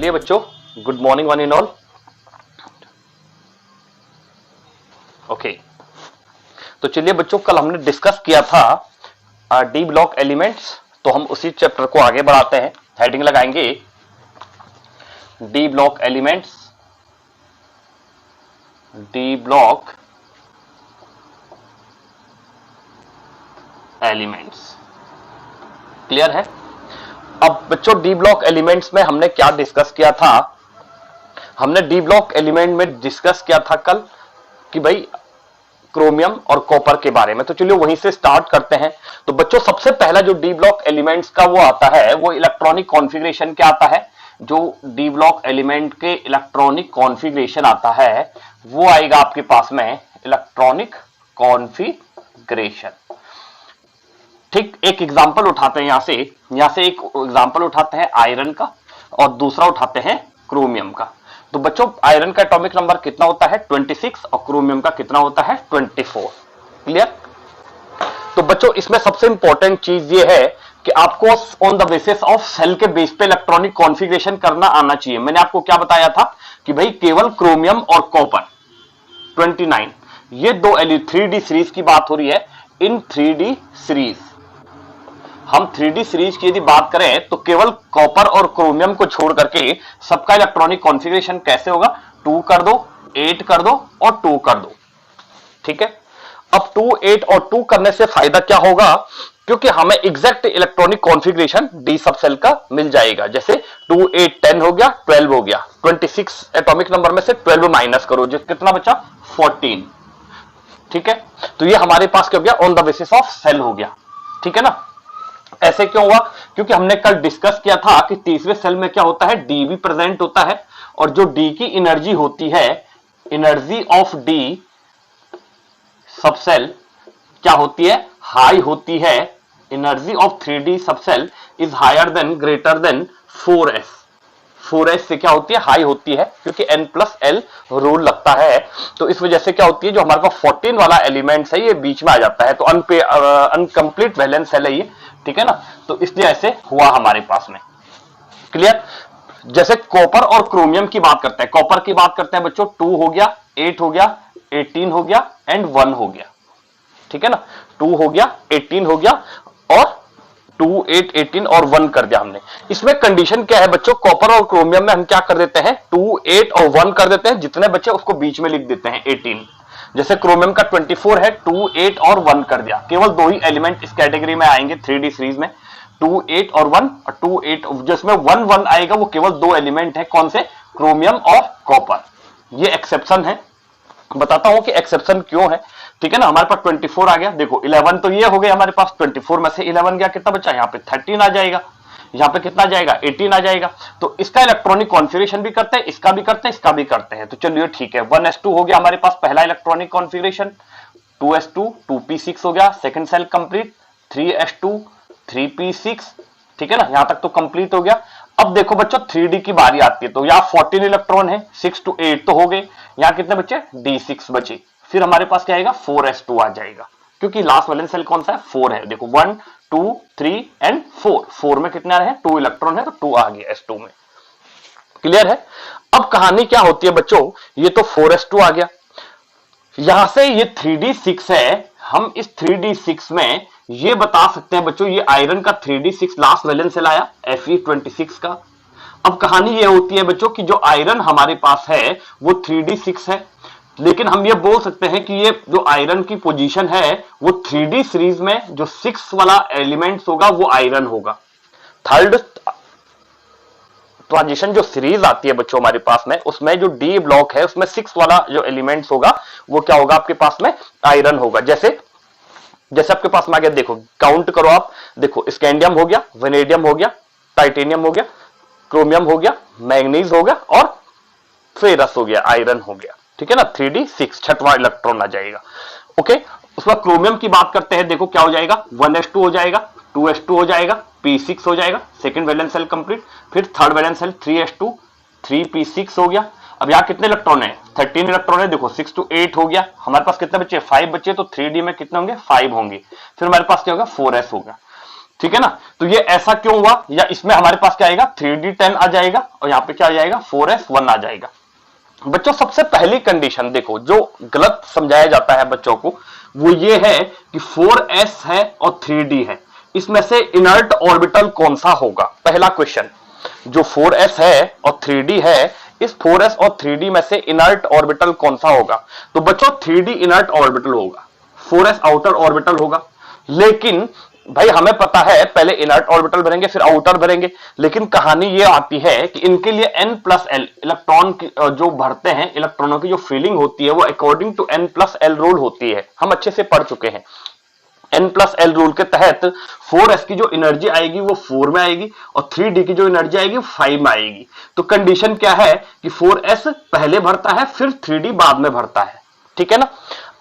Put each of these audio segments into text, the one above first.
चलिए बच्चों, good morning one and all. Okay, तो चलिए बच्चों, कल हमने डिस्कस किया था डी ब्लॉक एलिमेंट्स, तो हम उसी चैप्टर को आगे बढ़ाते हैं। हेडिंग लगाएंगे D block elements, D block elements. Clear है? अब बच्चों, डी ब्लॉक एलिमेंट्स में हमने क्या डिस्कस किया था? हमने डी ब्लॉक एलिमेंट में डिस्कस किया था कल कि भाई क्रोमियम और कॉपर के बारे में। तो चलिए वहीं से स्टार्ट करते हैं। तो बच्चों, सबसे पहला जो डी ब्लॉक एलिमेंट्स का वो आता है, वो इलेक्ट्रॉनिक कॉन्फ़िगरेशन क्या आता है? जो डी ब्लॉक एलिमेंट के इलेक्ट्रॉनिक कॉन्फ़िगरेशन आता है वो आएगा आपके पास में इलेक्ट्रॉनिक कॉन्फ़िगरेशन। ठीक, एक एग्जांपल उठाते हैं यहां से एक एग्जांपल उठाते हैं आयरन का और दूसरा उठाते हैं क्रोमियम का। तो बच्चों, आयरन का एटॉमिक नंबर कितना होता है? 26 और क्रोमियम का कितना होता है? 24। क्लियर? तो बच्चों, इसमें सबसे इंपॉर्टेंट चीज ये है कि आपको on the basis of cell के बेस पे इलेक्ट्रॉनिक कॉन्फ़िगरेशन करना आना चाहिए। मैंने आपको क्या बताया था कि भाई केवल क्रोमियम और कॉपर 29, ये दो 3D सीरीज की बात हो रही है। इन 3D सीरीज, हम 3D सीरीज की यदि बात करें तो केवल कॉपर और क्रोमियम को छोड़ करके सबका इलेक्ट्रॉनिक कॉन्फ़िगरेशन कैसे होगा? 2 कर दो, 8 कर दो और 2 कर दो। ठीक है? अब 2, 8 और 2 करने से फायदा क्या होगा? क्योंकि हमें exact electronic configuration D subshell का मिल जाएगा। जैसे 2, 8, 10 हो गया, 12 हो गया। 26 एटॉमिक नंबर में से 12 माइनस करो, जो कितना बचा? 14। ठीक है? तो ये हमारे पास क्या हो गया? On the basis of cell हो गया। ठीक है ना? ऐसे क्यों हुआ? क्योंकि हमने कल डिस्कस किया था कि तीसरे सेल में क्या होता है? डी भी प्रेजेंट होता है, और जो डी की एनर्जी होती है, एनर्जी ऑफ डी सबसेल क्या होती है? हाई होती है। Energy of 3D subshell is higher than, greater than 4s। 4s से क्या होती है? हाई होती है, क्योंकि n+l रूल लगता है। तो इस वजह से क्या होती है, जो हमारे पास 14 वाला एलिमेंट्स है ये बीच में आ जाता है। तो अनकंप्लीट वैलेंस सेल है ये। ठीक है ना? तो इसलिए ऐसे हुआ हमारे पास में। क्लियर? जैसे कॉपर और क्रोमियम की बात करते हैं, कॉपर की बात करते हैं बच्चों, 2 हो गया, 8 हो गया, 18 हो गया एंड 1 हो गया। ठीक है ना? 2 हो गया, 18 हो गया और 2, 8, 18 और 1 कर दिया हमने। इसमें कंडीशन क्या है बच्चों? कॉपर और क्रोमियम में हम क्या कर देते हैं? 2, 8 और 1 कर देते हैं। जितने बच्चे उसको बीच में लिख देते हैं 18। जैसे क्रोमियम का 24 है, 2, 8 और 1 कर दिया। केवल दो ही एलिमेंट इस कैटेगरी में आएंगे 3D सीरीज में, 2, 8 और 1। और 2, 8 जिसमें 1, 1 आएगा वो केवल दो एलिमेंट है। कौन से? क्रोमियम और कॉपर। ये एक्सेप्शन है। बताता हूं कि एक्सेप्शन क्यों है। ठीक है ना? हमारे पास 24 आ गया, देखो 11 तो ये हो गया हमारे पास, 24 में से 11 गया, कितना बचा? यहाँ पे 13 आ जाएगा, यहाँ पे कितना जाएगा? 18 आ जाएगा। तो इसका इलेक्ट्रॉनिक कॉन्फ़िगरेशन भी करते हैं, इसका भी करते हैं, इसका भी करते हैं। तो चलिए ठीक है, 1s2 हो गया हमारे पास पहला इलेक्ट्रॉनिक कॉन्फ़िगरेशन, 2s2, 2p6 हो गया, second cell complete, 3s2, 3p6। ठीक है ना? यहां तक तो कंप्लीट हो गया। अब देखो बच्चों, 3D की बारी आती है। तो यहाँ 14 इलेक्ट्रॉन है, 6 to 8 तो हो गए। यहाँ कितने बचे? D6 बचे। फिर हमारे पास क्या आएगा? 4s2 आ जाएगा, क्योंकि लास्ट वैलेंस सेल कौन सा है? 4 है। देखो 1, 2, 3 एंड 4। 4 में कितने आ रहे हैं? 2 इलेक्ट्रॉन है, तो 2 आ गया s2 में। क्लियर है? अब कहानी क्या होती है बच्चों? ये तो 4s2 आ गया, यहां से ये 3D6 है। हम इस 3D6 में ये बता सकते हैं बच्चों, ये आयरन का 3D6 लास्ट वैलेंस सेल आया, Fe26 का। अब कहानी ये होती है बच्चों कि जो आयरन हमारे पास है वो 3D6 है, लेकिन हम ये बोल सकते हैं कि ये जो आयरन की पोजीशन है वो 3D सीरीज में जो 6 वाला एलिमेंट्स होगा वो आयरन होगा। थर्ड ट्रांजिशन जो सीरीज आती है बच्चों हमारे पास में, उसमें जो डी ब्लॉक है उसमें 6 वाला जो एलिमेंट्स होगा वो क्या होगा आपके पास में? आयरन होगा। जैसे आपके पास में आ गया, देखो काउंट करो आप, देखो स्कैंडियम हो गया, वेनेडियम हो गया, टाइटेनियम हो गया, क्रोमियम हो गया, मैग्नीज हो गया और फेरस हो गया, आयरन हो गया। ठीक है ना? 3D6 छठवां इलेक्ट्रॉन आ जाएगा। ओके, उसके बाद क्रोमियम की बात करते हैं। देखो क्या हो जाएगा? 1s2 हो जाएगा, 2s2 हो जाएगा, p6 हो जाएगा, सेकंड वैलेंस सेल कंप्लीट। फिर third valence shell 3s2, 3p6 हो गया। अब यहाँ कितने इलेक्ट्रॉन है? 13 इलेक्ट्रॉन है। देखो 6 to 8 हो गया। हमारे पास कितने बच्चे? 5 बच्चे। तो 3D में कितने होंगे? 5 होंगे। फिर हमारे पास क्या होगा? 4s होगा। ठीक है ना। तो ये ऐसा क्यों हुआ, या इसमें हमारे पास क्या आएगा 3d10 आ जाएगा और यहां पे क्या आ जाएगा 4s1 आ जाएगा। बच्चों सबसे पहली कंडीशन देखो जो गलत समझाया जाता है बच्चों को, वो ये है कि 4s है और 3d है, इसमें से इनर्ट ऑर्बिटल कौन सा होगा। पहला क्वेश्चन, जो 4s है और 3d है, इस 4s और 3d में से इनर्ट ऑर्बिटल कौन सा होगा। तो बच्चों 3d इनर्ट ऑर्बिटल होगा, 4s आउटर ऑर्बिटल होगा। लेकिन भाई हमें पता है पहले इनर्ट ऑर्बिटल भरेंगे फिर आउटर भरेंगे, लेकिन कहानी ये आती है कि इनके लिए n+l इलेक्ट्रॉन जो भरते हैं, इलेक्ट्रॉनों की जो फीलिंग होती है वो अकॉर्डिंग टू n+l रूल होती है, हम अच्छे से पढ़ चुके हैं। n+l रूल के तहत 4s की जो एनर्जी आएगी वो 4 में आएगी और 3d की जो एनर्जी आएगी 5 में आएगी। तो कंडीशन क्या है कि 4s पहले भरता है फिर 3d बाद में भरता है, ठीक है ना।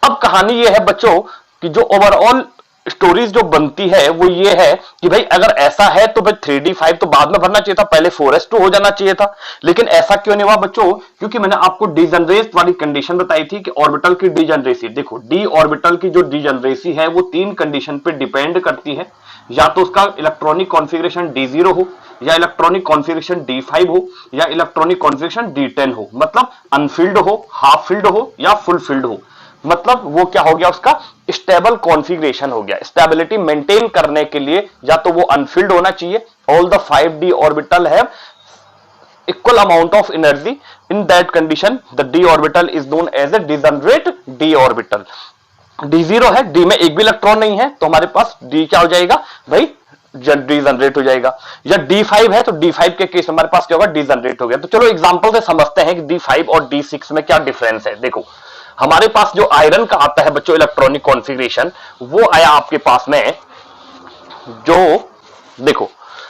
अब कहानी ये है बच्चों कि जो ओवरऑल स्टोरीज जो बनती है वो ये है कि भाई अगर ऐसा है तो भाई 3d5 तो बाद में भरना चाहिए था, पहले 4s2 हो जाना चाहिए था। लेकिन ऐसा क्यों नहीं हुआ बच्चों, क्योंकि मैंने आपको डिजनरेट वाली कंडीशन बताई थी कि ऑर्बिटल की डिजनरेसी, देखो डी ऑर्बिटल की जो डिजनरेसी है वो 3 कंडीशन पे डिपेंड करती है, या तो उसका इलेक्ट्रॉनिक कॉन्फ़िगरेशन d0 हो, या इलेक्ट्रॉनिक कॉन्फ़िगरेशन d5 हो, या इलेक्ट्रॉनिक कॉन्फ़िगरेशन d10 हो, मतलब अनफिल्ड हो, हाफ फिल्ड हो या फुल फिल्ड हो। मतलब वो क्या हो गया, उसका स्टेबल कॉन्फ़िगरेशन हो गया। स्टेबिलिटी मेंटेन करने के लिए या तो वो अनफिल्ड होना चाहिए, all the 5d orbital have equal amount of energy, in that condition the d orbital is known as a degenerate d orbital. d0 है, d में एक भी इलेक्ट्रॉन नहीं है, तो हमारे पास d क्या हो जाएगा भाई डिजनरेट हो जाएगा। या d5 है तो d5 के केस हमारे पास क्या होगा डिजनरेट हो गया। तो चलो एग्जांपल से समझते हैं कि d5 और d6 में क्या डिफरेंस है। देखो हमारे पास जो आयरन का आता है बच्चों इलेक्ट्रॉनिक कॉन्फ़िगरेशन, वो आया आपके पास में, जो देखो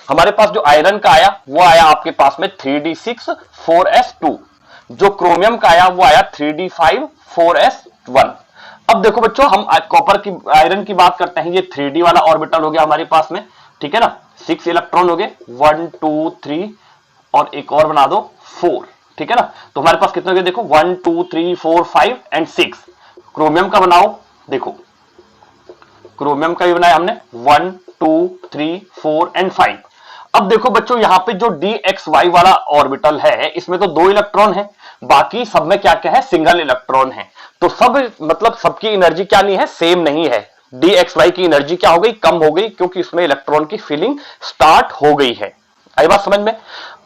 हमारे पास जो आयरन का आया वो आया आपके पास में 3d6 4s2, जो क्रोमियम का आया वो आया 3d5 4s1। अब देखो बच्चों हम कॉपर की आयरन की बात करते हैं, ये 3d वाला ऑर्बिटल हो गया हमारे पास में, ठीक है ना। 6 इलेक्ट्रॉन हो गए, 1 2 3 और एक और बना दो 4, ठीक है ना। तो हमारे पास कितने हो गए देखो 1 2 3 4 5 एंड 6। क्रोमियम का बनाओ, देखो क्रोमियम का भी बनाया हमने 1 2 3 4 एंड 5। अब देखो बच्चों यहां पे जो dxy वाला ऑर्बिटल है इसमें तो 2 इलेक्ट्रॉन है, बाकी सब में क्या क्या है सिंगल इलेक्ट्रॉन है। तो सब मतलब सबकी एनर्जी क्या नहीं है, सेम नहीं है। dxy की एनर्जी क्या हो गई, कम हो गई, क्योंकि इसमें इलेक्ट्रॉन की फिलिंग स्टार्ट हो गई है। आई बात समझ में।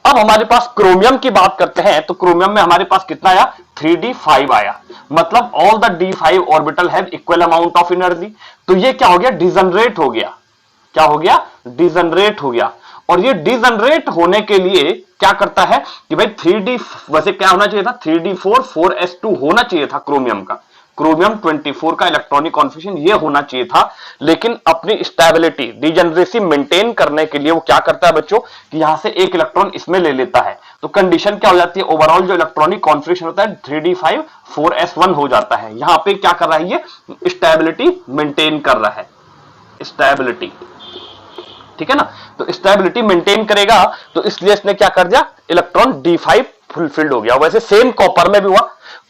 अब हमारे पास क्रोमियम की बात करते हैं, तो क्रोमियम में हमारे पास कितना आया 3d5 आया, मतलब all the d5 orbital have equal amount of energy. तो ये क्या हो गया डिजनरेट हो गया, क्या हो गया डिजनरेट हो गया। और ये डिजनरेट होने के लिए क्या करता है कि भाई 3d वैसे क्या होना चाहिए था 3d4 4s2 होना चाहिए था क्रोमियम का, क्रोमियम 24 का इलेक्ट्रॉनिक कॉन्फ़िगरेशन ये होना चाहिए था। लेकिन अपनी स्टेबिलिटी डिजनरेसी मेंटेन करने के लिए वो क्या करता है बच्चों कि यहां से एक इलेक्ट्रॉन इसमें ले लेता है, तो कंडीशन क्या हो जाती है ओवरऑल जो इलेक्ट्रॉनिक कॉन्फ़िगरेशन होता है 3d5 4s1 हो जाता है। यहां पे क्या कर रहा है ये स्टेबिलिटी मेंटेन कर रहा है, स्टेबिलिटी, ठीक है ना। तो स्टेबिलिटी मेंटेन करेगा, तो इसलिए इसने क्या कर दिया इलेक्ट्रॉन d5 फुलफिल्ड हो गया। वैसे सेम कॉपर में भी हुआ,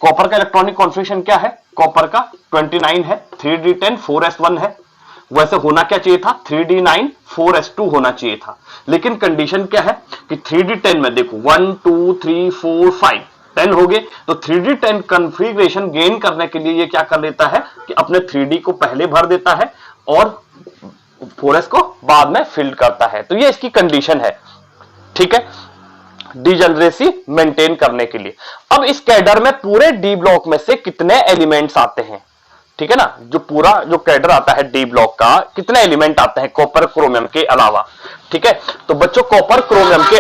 कॉपर का इलेक्ट्रॉनिक कॉन्फ़िगरेशन क्या है, कॉपर का 29 है, 3d10 4s1 है। वैसे होना क्या चाहिए था 3d9 4s2 होना चाहिए था। लेकिन कंडीशन क्या है कि 3d10 में देखो 1 2 3 4 5 10 हो गए, तो 3d10 कॉन्फ़िगरेशन गेन करने के लिए ये क्या कर लेता है कि अपने 3d को पहले भर देता है और 4s को बाद में फिल करता है। तो ये इसकी कंडीशन है, ठीक है, डिजनरेसी मेंटेन करने के लिए। अब इस कैडर में पूरे डी ब्लॉक में से कितने एलिमेंट्स आते हैं, ठीक है ना, जो पूरा जो कैडर आता है डी ब्लॉक का कितने एलिमेंट आते हैं कॉपर क्रोमियम के अलावा, ठीक है। तो बच्चों कॉपर क्रोमियम के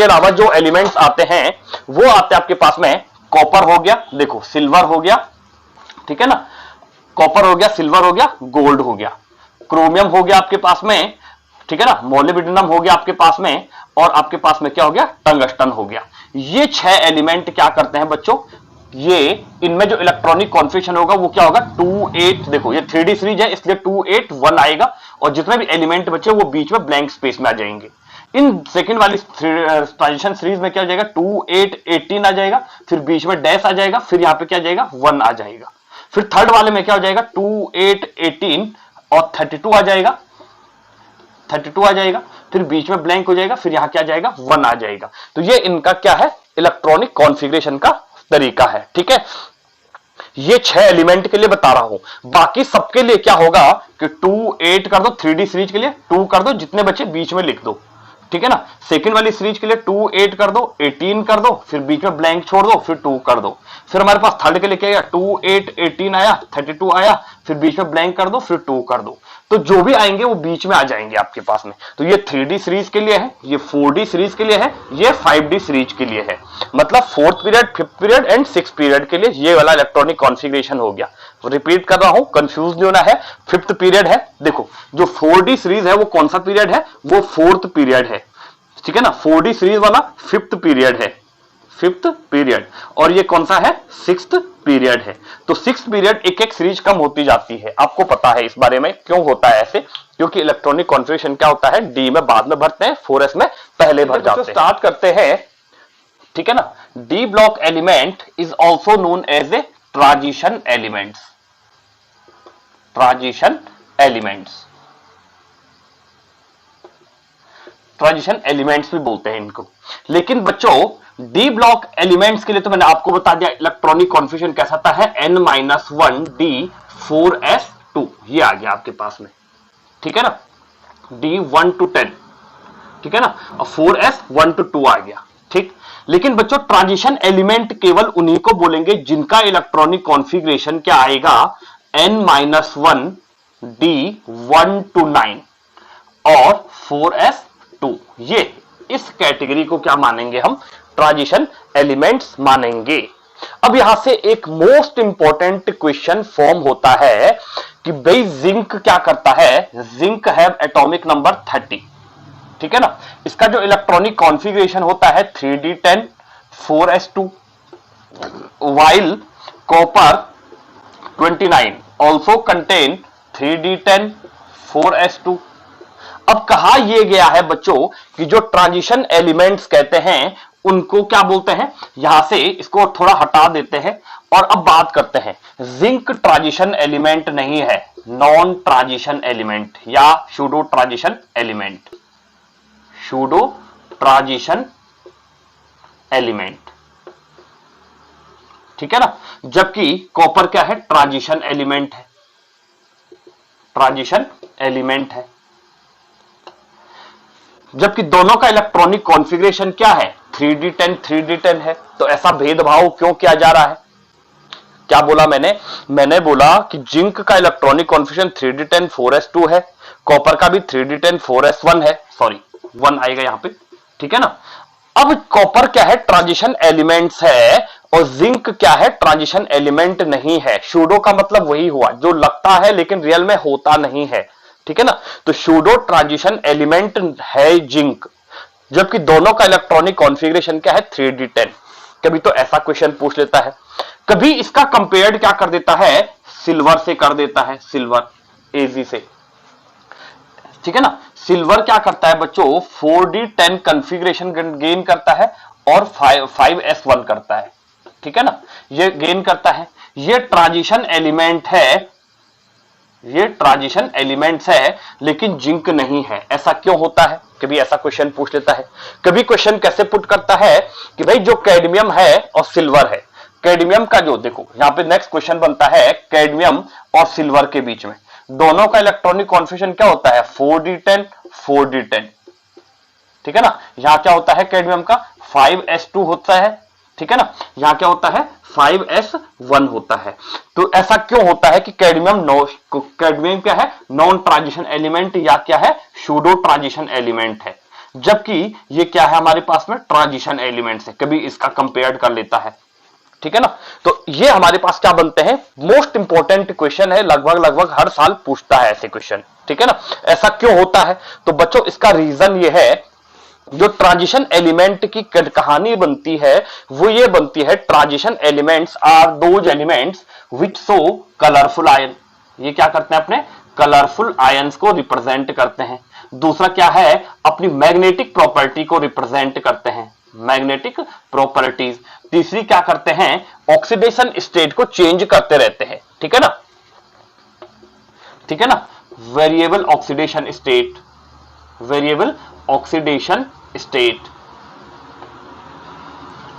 अलावा जो एलिमेंट्स आते हैं वो आते हैं आपके पास में, कॉपर हो गया, देखो सिल्वर हो गया, ठीक है ना, कॉपर हो गया, सिल्वर हो गया, गोल्ड हो गया, क्रोमियम हो गया आपके पास में, ठीक है ना, मोलिब्डेनम हो गया आपके पास में, और आपके पास में क्या हो गया टंगस्टन हो गया। ये 6 एलिमेंट क्या करते हैं बच्चों, ये इनमें जो इलेक्ट्रॉनिक कॉन्फ़िगरेशन होगा वो क्या होगा 2 8, देखो ये 3D सीरीज है इसलिए 2 8 1 आएगा, और जितने भी एलिमेंट बचे वो बीच में ब्लैंक स्पेस में आ जाएंगे। इन सेकंड वाली ट्रांजिशन सीरीज में क्या हो जाएगा 2 8 18 आ जाएगा, फिर बीच में डैश आ जाएगा, फिर यहां पे क्या आ जाएगा 1 आ जाएगा। फिर थर्ड वाले में क्या हो जाएगा 2 8 18 और 32 आ जाएगा, 32 आ जाएगा, फिर बीच में ब्लैंक हो जाएगा, फिर यहां क्या जाएगा 1 आ जाएगा। तो ये इनका क्या है, इलेक्ट्रॉनिक कॉन्फ़िगरेशन का तरीका है। ठीक है, ये 6 एलिमेंट के लिए बता रहा हूं। बाकी सबके लिए क्या होगा कि 2 8 कर दो, 3D सीरीज के लिए 2 कर दो, जितने बचे बीच में लिख दो। ठीक है ना, सेकंड वाली सीरीज के लिए 2 8 कर दो, 18 कर दो, फिर बीच में ब्लैंक छोड़ दो, फिर 2 कर दो। फिर हमारे पास थर्ड के लिए क्या आया, 2 8 18 आया, 32 आया, फिर बीच में ब्लैंक कर दो, फिर 2 कर दो। तो जो भी आएंगे वो बीच में आ जाएंगे आपके पास में। तो ये 3D सीरीज के लिए है, ये 4D सीरीज के लिए है, ये 5D सीरीज के लिए है। मतलब 4th period, 5th period and 6th period के लिए ये वाला इलेक्ट्रॉनिक कॉन्फ़िगरेशन हो गया। रिपीट कर रहा हूं, कंफ्यूज नहीं होना है। 5th पीरियड है, देखो जो 4D सीरीज है वो कौन सा पीरियड है, वो 4th पीरियड है। ठीक है ना, 4D सीरीज वाला 5th पीरियड है, 5th पीरियड, और ये कौन सा है, 6th पीरियड है। तो 6th पीरियड एक एक सीरीज कम होती जाती है। आपको पता है इस बारे में क्यों होता है ऐसे, क्योंकि इलेक्ट्रॉनिक कॉन्फ़िगरेशन क्या होता है, डी में बाद में भरते हैं, 4s में पहले भर जाते हैं। स्टार्ट करते हैं। ठीक है ना, D block element is also known as a transition elements, transition elements, transition elements भी बोलते हैं इनको। लेकिन बच्चों डी ब्लॉक एलिमेंट्स के लिए तो मैंने आपको बता दिया इलेक्ट्रॉनिक कॉन्फ़िगरेशन कैसा आता है, n-1d4s2, ये आ गया आपके पास में। ठीक है ना, d 1 to 10, ठीक है ना, और 4s 1 to 2 आ गया। ठीक, लेकिन बच्चों ट्रांजिशन एलिमेंट केवल उन्हीं को बोलेंगे जिनका इलेक्ट्रॉनिक कॉन्फ़िगरेशन क्या आएगा, n-1d 1 to 9 और 4s2। ये इस कैटेगरी को क्या मानेंगे, हम ट्रांजिशन एलिमेंट्स मानेंगे। अब यहां से एक मोस्ट इंपॉर्टेंट क्वेश्चन फॉर्म होता है कि भाई जिंक क्या करता है, जिंक हैव एटॉमिक नंबर 30। ठीक है ना, इसका जो इलेक्ट्रॉनिक कॉन्फ़िगरेशन होता है 3d10 4s2, while copper 29 also contain 3d10 4s2। अब कहा यह गया है बच्चों कि जो ट्रांजिशन एलिमेंट्स कहते हैं उनको क्या बोलते हैं, यहां से इसको थोड़ा हटा देते हैं और अब बात करते हैं। जिंक ट्रांजिशन एलिमेंट नहीं है, नॉन ट्रांजिशन एलिमेंट या pseudo transition element, pseudo transition element. ठीक है ना, जबकि कॉपर क्या है, ट्रांजिशन एलिमेंट है, ट्रांजिशन एलिमेंट है। जबकि दोनों का इलेक्ट्रॉनिक कॉन्फ़िगरेशन क्या है, 3d10 3d10 है। तो ऐसा भेदभाव क्यों किया जा रहा है, क्या बोला मैंने बोला कि जिंक का इलेक्ट्रॉनिक कॉन्फ़िगरेशन 3d10 4s2 है, कॉपर का भी 3d10 4s1 है, सॉरी 1 आएगा यहां पे। ठीक है ना, अब कॉपर क्या है, ट्रांजिशन एलिमेंट्स है और जिंक क्या है, ट्रांजिशन एलिमेंट नहीं है। सूडो का मतलब वही हुआ जो लगता है लेकिन रियल में होता नहीं है। ठीक है ना, तो सूडो ट्रांजिशन एलिमेंट है जिंक, जबकि दोनों का इलेक्ट्रॉनिक कॉन्फ़िगरेशन क्या है, 3d10। कभी तो ऐसा क्वेश्चन पूछ लेता है, कभी इसका कंपेयर्ड क्या कर देता है, सिल्वर से कर देता है, सिल्वर एजी से। ठीक है ना, सिल्वर क्या करता है बच्चों, 4d10 कॉन्फ़िगरेशन गेन करता है और 5s1 करता है। ठीक है ना, ये गेन करता है, ये ट्रांजिशन एलिमेंट है, ये ट्रांजिशन एलिमेंट्स है लेकिन जिंक नहीं है। ऐसा क्यों होता है, कभी ऐसा क्वेश्चन पूछ लेता है। कभी क्वेश्चन कैसे पुट करता है कि भाई जो कैडमियम है और सिल्वर है, कैडमियम का जो देखो यहां पे नेक्स्ट क्वेश्चन बनता है, कैडमियम और सिल्वर के बीच में दोनों का इलेक्ट्रॉनिक कॉन्फ़िगरेशन क्या होता है, 4d10 4d10। ठीक है ना, यहां क्या होता है, कैडमियम का 5s2 होता है। ठीक है ना, यहां क्या होता है, 5s1 होता है। तो ऐसा क्यों होता है कि कैडमियम क्या है, नॉन ट्रांजिशन एलिमेंट या क्या है, सूडो ट्रांजिशन एलिमेंट है, जबकि ये क्या है हमारे पास में, ट्रांजिशन एलिमेंट है। कभी इसका कंपेयर कर लेता है। ठीक है ना, तो ये हमारे पास क्या बनते हैं, मोस्ट इंपॉर्टेंट क्वेश्चन है, लगभग हर साल पूछता है ऐसे क्वेश्चन। ठीक है ना, ऐसा क्यों होता है, तो बच्चों इसका रीजन ये है, जो ट्रांजिशन एलिमेंट की कहानी बनती है वो ये बनती है, transition elements are those elements which show colourful ion. ये क्या करते हैं, अपने कलरफुल आयंस को रिप्रेजेंट करते हैं। दूसरा क्या है, अपनी मैग्नेटिक प्रॉपर्टी को रिप्रेजेंट करते हैं, मैग्नेटिक प्रॉपर्टीज। तीसरी क्या करते हैं, ऑक्सीडेशन स्टेट को चेंज करते रहते हैं। ठीक है ना, ठीक है ना, variable oxidation state, variable oxidation state.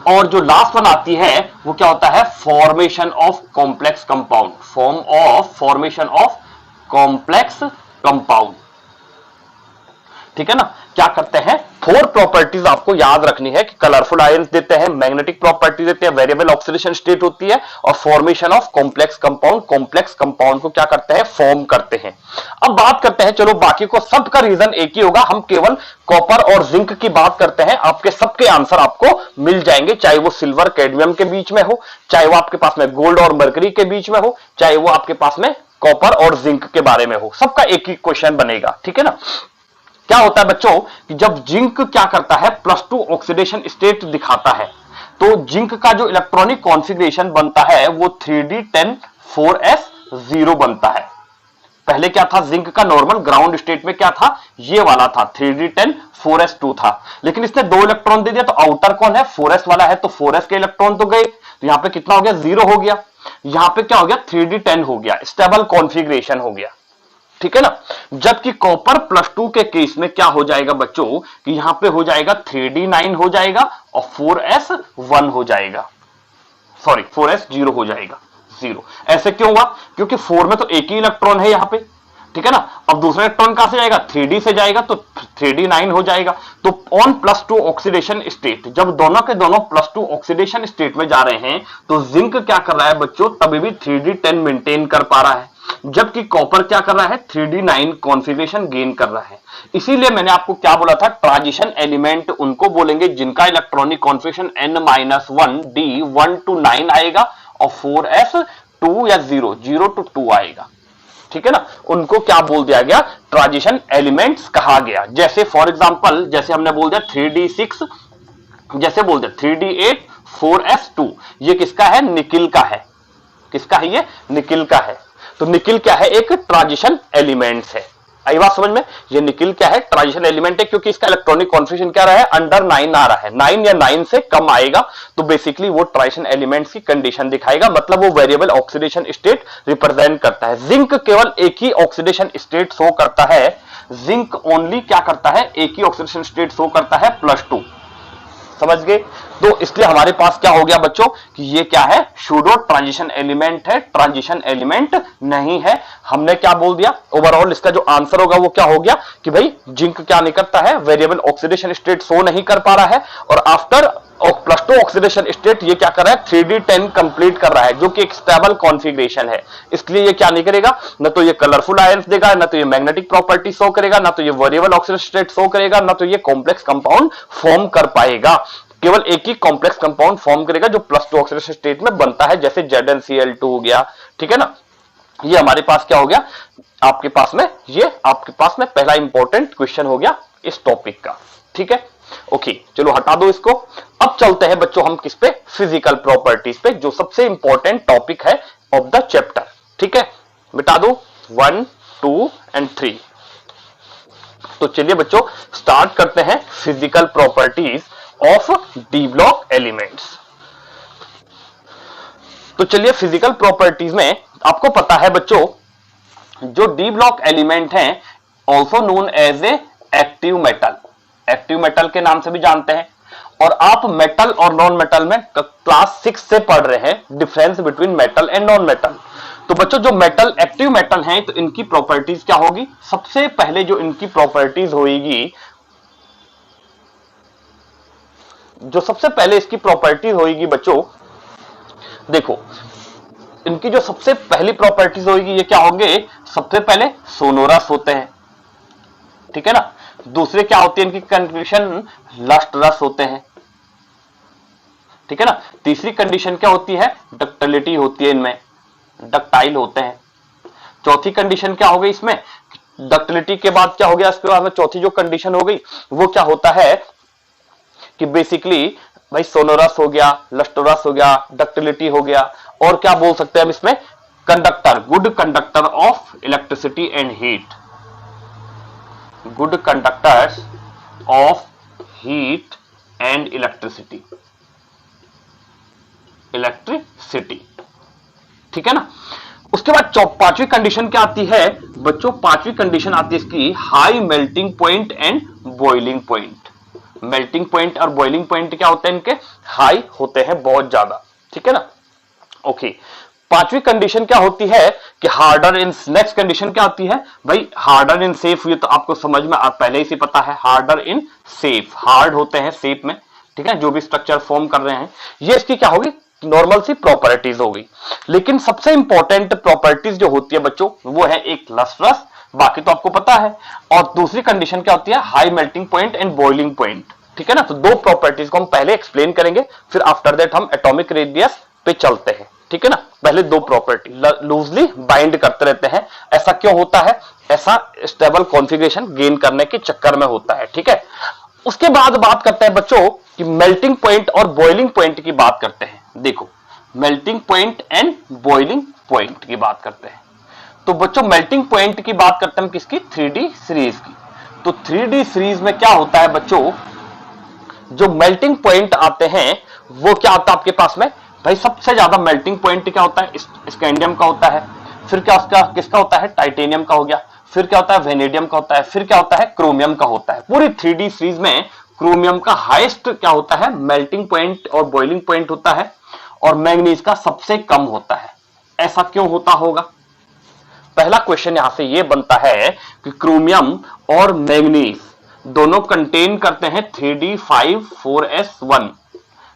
और जो लास्ट वन आती है वो क्या होता है, formation of complex compound, formation of complex compound. ठीक है ना, क्या करते हैं, 4 प्रॉपर्टीज आपको याद रखनी है कि कलरफुल आयंस देते हैं, मैग्नेटिक प्रॉपर्टी देते हैं, वेरिएबल ऑक्सीडेशन स्टेट होती है, और formation of complex compound, complex compound को क्या करते हैं, फॉर्म करते हैं। अब बात करते हैं, चलो बाकी को सबका रीजन एक ही होगा, हम केवल कॉपर और जिंक की बात करते हैं, आपके सबके आंसर आपको मिल जाएंगे, चाहे वो सिल्वर कैडमियम के बीच में हो, चाहे वो आपके पास में गोल्ड और मरकरी के बीच में हो, चाहे वो आपके पास में कॉपर और जिंक के बारे में हो, सबका एक ही क्वेश्चन बनेगा। ठीक है ना। क्या होता है बच्चों कि जब जिंक क्या करता है, +2 ऑक्सीडेशन स्टेट दिखाता है, तो जिंक का जो इलेक्ट्रॉनिक कॉन्फ़िगरेशन बनता है वो 3d10 4s0 बनता है। पहले क्या था, जिंक का नॉर्मल ग्राउंड स्टेट में क्या था, ये वाला था 3d10 4s2 था, लेकिन इसने 2 इलेक्ट्रॉन दे दिया, तो आउटर कौन है, 4s वाला है, तो 4s के इलेक्ट्रॉन तो गए, तो यहां पे कितना हो गया, 0 हो गया, यहां पे क्या हो गया, 3d10 हो गया, स्टेबल कॉन्फ़िगरेशन हो गया। ठीक है ना। जबकि कॉपर +2 के केस में क्या हो जाएगा बच्चों कि यहां पे हो जाएगा 3d9 हो जाएगा और 4s1 हो जाएगा, सॉरी 4s0 हो जाएगा, 0। ऐसे क्यों हुआ, क्योंकि 4 में तो एक ही इलेक्ट्रॉन है यहां पे। ठीक है ना। अब दूसरा इलेक्ट्रॉन कहां से जाएगा, 3d से जाएगा, तो 3d9 हो जाएगा। तो ऑन +2 ऑक्सीडेशन स्टेट, जब दोनों के दोनों +2 ऑक्सीडेशन स्टेट में जा रहे हैं, तो जिंक क्या कर रहा है बच्चों, तभी भी 3d10 मेंटेन कर पा रहा है, जबकि कॉपर क्या कर रहा है, 3d9 कॉन्फ़िगरेशन गेन कर रहा है। इसीलिए मैंने आपको क्या बोला था, ट्रांजिशन एलिमेंट उनको बोलेंगे जिनका electronic configuration n-1 d 1 to 9 आएगा और 4s2 या 0 0 to 2 आएगा। ठीक है ना, उनको क्या बोल दिया गया, ट्रांजिशन एलिमेंट्स कहा गया। जैसे फॉर एग्जांपल, जैसे हमने बोल दिया 3d6, जैसे बोल दिया 3d8 4s2, ये किसका है, निकिल का है। किसका है, ये निकिल का है। तो निकिल क्या है, एक ट्रांजिशन एलिमेंट्स है। आई बात समझ में, ये निकिल क्या है, ट्रांजिशन एलिमेंट है, क्योंकि इसका इलेक्ट्रॉनिक कॉन्फ़िगरेशन क्या रहा है, अंडर 9 आ रहा है, 9 या 9 से कम आएगा, तो बेसिकली वो ट्रांजिशन एलिमेंट्स की कंडीशन दिखाएगा, मतलब वो वेरिएबल ऑक्सीडेशन स्टेट रिप्रेजेंट करता है। जिंक केवल एक ही ऑक्सीडेशन स्टेट शो करता है, जिंक ओनली क्या करता है, एक ही ऑक्सीडेशन स्टेट शो करता है, +2। समझ गए। तो इसलिए हमारे पास क्या हो गया बच्चों कि ये क्या है, सूडो ट्रांजिशन एलिमेंट है, ट्रांजिशन एलिमेंट नहीं है। हमने क्या बोल दिया, ओवरऑल इसका जो आंसर होगा वो क्या हो गया कि भाई जिंक क्या नहीं करता है, वेरिएबल ऑक्सीडेशन स्टेट शो नहीं कर पा रहा है, और आफ्टर +2 ऑक्सीडेशन स्टेट ये क्या कर रहा है, 3d10 कंप्लीट कर रहा है, जो कि एक स्टेबल कॉन्फ़िगरेशन है। इसलिए ये क्या नहीं करेगा, न तो ये कलरफुल आयंस देगा, न तो ये मैग्नेटिक प्रॉपर्टी शो करेगा, न तो ये वेरिएबल ऑक्सीडेशन स्टेट शो करेगा, न तो ये कॉम्प्लेक्स कंपाउंड फॉर्म कर पाएगा। केवल एक ही कॉम्प्लेक्स कंपाउंड फॉर्म करेगा जो +2 ऑक्सीडेशन स्टेट में बनता है, जैसे ZnCl2 हो गया। ठीक है ना। ये हमारे पास क्या हो गया, आपके पास में, ये आपके पास में पहला इंपॉर्टेंट क्वेश्चन हो गया इस टॉपिक का। ठीक है, ओके, चलो हटा दो इसको। अब चलते हैं बच्चों हम किस पे, फिजिकल प्रॉपर्टीज पे, जो सबसे इंपॉर्टेंट टॉपिक है ऑफ द चैप्टर। ठीक है, मिटा दो 1 2 एंड 3। तो चलिए बच्चों स्टार्ट करते हैं physical properties of D block elements. तो चलिए फिजिकल प्रॉपर्टीज में आपको पता है बच्चों, जो डी ब्लॉक एलिमेंट हैं also known as a active metal, active metal के नाम से भी जानते हैं। और आप मेटल और नॉन मेटल में क्लास 6 से पढ़ रहे हैं difference between metal and non metal. तो बच्चों जो मेटल, एक्टिव मेटल हैं, तो इनकी प्रॉपर्टीज क्या होगी, सबसे पहले जो इनकी प्रॉपर्टीज होगी, जो सबसे पहले इसकी प्रॉपर्टी होगी बच्चों, देखो इनकी जो सबसे पहली प्रॉपर्टीज होगी, ये क्या होंगे, सबसे पहले सोनोरस होते हैं। ठीक है ना। दूसरे क्या होती है इनकी कंडीशन, लस्ट्रस होते हैं। ठीक है ना। तीसरी कंडीशन क्या होती है, डक्टिलिटी होती है, इनमें डक्टाइल होते हैं। चौथी कंडीशन क्या हो गई इसमें, डक्टिलिटी के बाद क्या हो गया, इसके बाद में चौथी जो कंडीशन हो गई वो क्या होता है कि बेसिकली भाई सोनोरस हो गया, लस्ट्रस हो गया, डक्टिलिटी हो गया, और क्या बोल सकते हैं हम इसमें, conductor, good conductor of electricity and heat, good conductors of heat and electricity, electricity. ठीक है ना। उसके बाद पांचवी कंडीशन क्या आती है, बच्चों पांचवी कंडीशन आती है इसकी high melting point and boiling point. Melting point और बॉइलिंग पॉइंट क्या होते हैं इनके, हाई होते हैं बहुत ज्यादा, ठीक है ना। ओके, पांचवी कंडीशन क्या होती है कि हार्डर इन, नेक्स्ट कंडीशन क्या आती है भाई, हार्डर इन सेफ। ये तो आपको समझ में पहले ही से पता है, हार्डर इन सेफ, हार्ड होते हैं सेफ में, ठीक है, जो भी स्ट्रक्चर फॉर्म कर रहे हैं। ये इसकी क्या होगी, नॉर्मल सी प्रॉपर्टीज हो गई। लेकिन सबसे इंपॉर्टेंट प्रॉपर्टीज जो होती है बच्चों वो है एक लस्ट्रस, बाकी तो आपको पता है, और दूसरी कंडीशन क्या होती है, high melting point and boiling point, ठीक है ना। तो दो प्रॉपर्टीज को हम पहले एक्सप्लेन करेंगे, फिर आफ्टर दैट हम एटॉमिक रेडियस पे चलते हैं, ठीक है ना। पहले दो प्रॉपर्टी लूजली बाइंड करते रहते हैं, ऐसा क्यों होता है, ऐसा स्टेबल कॉन्फ़िगरेशन गेन करने के चक्कर में होता है, ठीक है। उसके बाद बात करते हैं बच्चों कि मेल्टिंग पॉइंट और बॉइलिंग पॉइंट की बात करते हैं। देखो melting point and boiling point की बात करते हैं। तो बच्चों मेल्टिंग पॉइंट की बात करते हैं किसकी, 3D सीरीज की। तो 3D सीरीज में क्या होता है बच्चों, जो मेल्टिंग पॉइंट आते हैं वो क्या होता है आपके पास में भाई, सबसे ज्यादा मेल्टिंग पॉइंट क्या होता है, स्कैंडियम का होता है, फिर क्या उसका किसका होता है, टाइटेनियम का हो गया, फिर क्या होता है वेनेडियम का होता है, फिर क्या होता है क्रोमियम का होता है। पूरी 3D सीरीज में क्रोमियम का हाईएस्ट क्या होता है, मेल्टिंग पॉइंट और बॉइलिंग पॉइंट होता है, और मैंगनीज का सबसे कम होता है। ऐसा क्यों होता होगा, पहला क्वेश्चन यहां से ये बनता है कि क्रोमियम और मैंगनीज दोनों कंटेन करते हैं 3D5 4s1,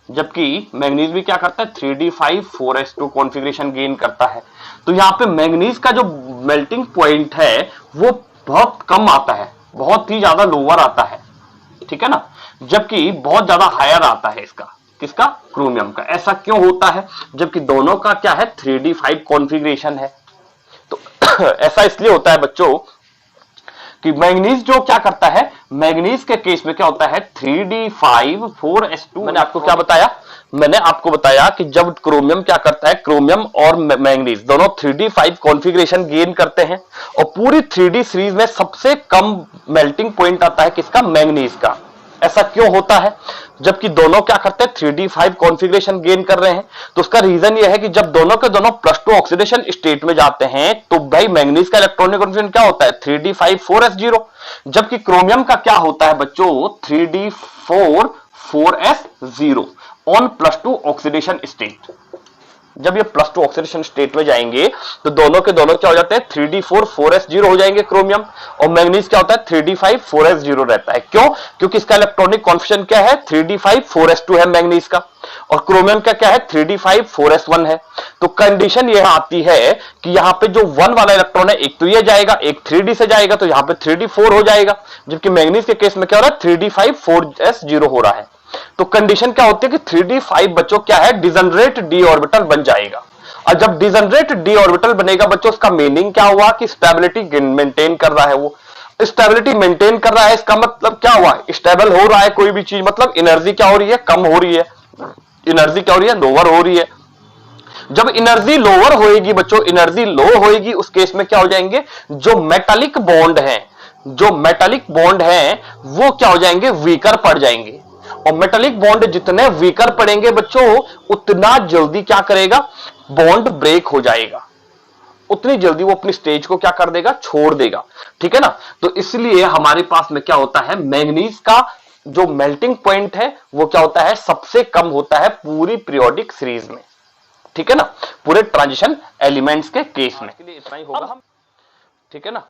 जबकि मैंगनीज भी क्या करता है 3D5 4s2 कॉन्फ़िगरेशन गेन करता है। तो यहां पे मैंगनीज का जो मेल्टिंग पॉइंट है वो बहुत कम आता है, बहुत ही ज्यादा लोअर आता है, ठीक है ना, जबकि बहुत ज्यादा हायर आता है इसका, किसका, क्रोमियम का। ऐसा क्यों होता है, जबकि दोनों का क्या है 3D5 कॉन्फ़िगरेशन है। तो ऐसा इसलिए होता है बच्चों कि मैंगनीज जो क्या करता है, मैंगनीज के केस में क्या होता है 3D5 4s2। मैंने आपको क्या बताया, मैंने आपको बताया कि जब क्रोमियम क्या करता है, क्रोमियम और मैंगनीज दोनों 3D5 कॉन्फ़िगरेशन गेन करते हैं, और पूरी 3D सीरीज में सबसे कम मेल्टिंग पॉइंट आता है किसका, मैंगनीज का। ऐसा क्यों होता है, जबकि दोनों क्या करते हैं 3D5 कॉन्फ़िगरेशन गेन कर रहे हैं। तो उसका रीजन ये है कि जब दोनों के दोनों +2 ऑक्सीडेशन स्टेट में जाते हैं तो भाई मैंगनीज का इलेक्ट्रॉनिक कॉन्फ़िगरेशन क्या होता है 3D5 4s0, जबकि क्रोमियम का क्या होता है बच्चों 3D4 4s0 on +2 oxidation state. जब ये +2 ऑक्सीडेशन स्टेट में जाएंगे तो दोनों के दोनों क्या हो जाते हैं 3D4 4s0 हो जाएंगे क्रोमियम, और मैंगनीज क्या होता है 3D5 4s0 रहता है। क्यों, क्योंकि इसका इलेक्ट्रॉनिक कॉन्फ़िगरेशन क्या है 3D5 4s2 है मैंगनीज का, और क्रोमियम का क्या है 3D5 4s1 है। तो कंडीशन यह आती है कि यहां पे जो 1 वाला इलेक्ट्रॉन है, एक तो ये जाएगा, एक 3D से जाएगा, तो यहां पे 3D4 हो जाएगा, जबकि मैंगनीज के केस में क्या हो रहा है 3D5 4s0 हो रहा है। तो कंडीशन क्या होती है कि 3D5 बच्चों क्या है, डिजनरेट डी ऑर्बिटल बन जाएगा। और जब डिजनरेट डी ऑर्बिटल बनेगा बच्चों, उसका मीनिंग क्या हुआ कि स्टेबिलिटी मेंटेन कर रहा है, वो स्टेबिलिटी मेंटेन कर रहा है, इसका मतलब क्या हुआ, स्टेबल हो रहा है कोई भी चीज, मतलब एनर्जी क्या हो रही है, कम हो रही है, एनर्जी क्या हो रही है, लोअर हो रही है। जब एनर्जी लोअर होएगी बच्चों, एनर्जी लो होएगी, उस केस में क्या हो जाएंगे, जो मेटालिक बॉन्ड है, जो मेटालिक बॉन्ड है वो क्या हो जाएंगे, वीकर पड़ जाएंगे। और मेटालिक बॉन्ड जितने वीकर पड़ेंगे बच्चों, उतना जल्दी क्या करेगा, बॉन्ड ब्रेक हो जाएगा, उतनी जल्दी वो अपनी स्टेज को क्या कर देगा, छोड़ देगा, ठीक है ना। तो इसलिए हमारे पास में क्या होता है, मैंगनीज का जो मेल्टिंग पॉइंट है वो क्या होता है, सबसे कम होता है पूरी पीरियोडिक सीरीज में, ठीक है ना, पूरे ट्रांजिशन एलिमेंट्स के केस में। इतना ही होगा, ठीक है ना।